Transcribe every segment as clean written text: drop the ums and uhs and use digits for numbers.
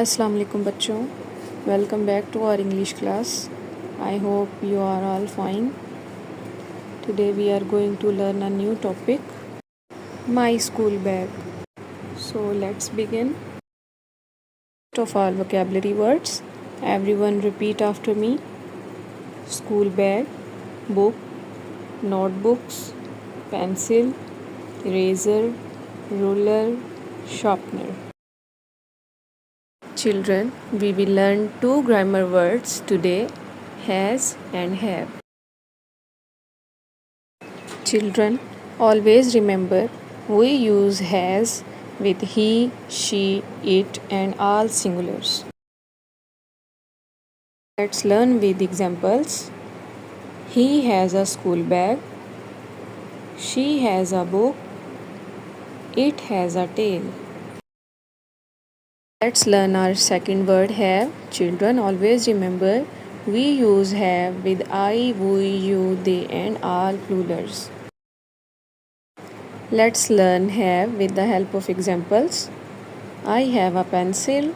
अस्सलाम वालेकुम बच्चों, welcome back to our English class. I hope you are all fine. Today we are going to learn a new topic, my school bag. So let's begin. First of all, vocabulary words. Everyone repeat after me. School bag, book, notebooks, pencil, eraser, ruler, sharpener. Children, we will learn two grammar words today, has and have. Children, always remember we use has with he, she, it and all singulars. Let's learn with examples. He has a school bag. She has a book. It has a tail. Let's learn our second word, have. Children, always remember we use have with I, we, you, they and all plurals. Let's learn have with the help of examples. I have a pencil.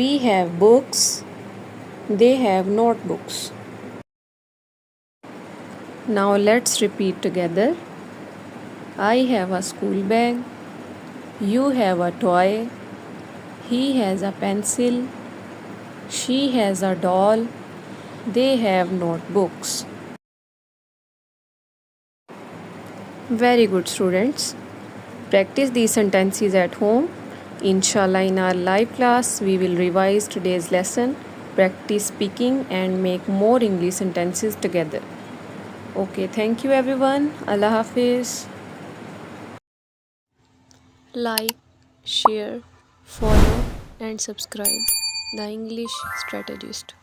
We have books. They have notebooks. Now let's repeat together. I have a school bag. You have a toy. He has a pencil. She has a doll. They have notebooks. Very good, students. Practice these sentences at home. Inshallah, in our live class, we will revise today's lesson, practice speaking and make more English sentences together. Okay, thank you everyone. Allah Hafiz. Like, share, follow and subscribe the English Strategist.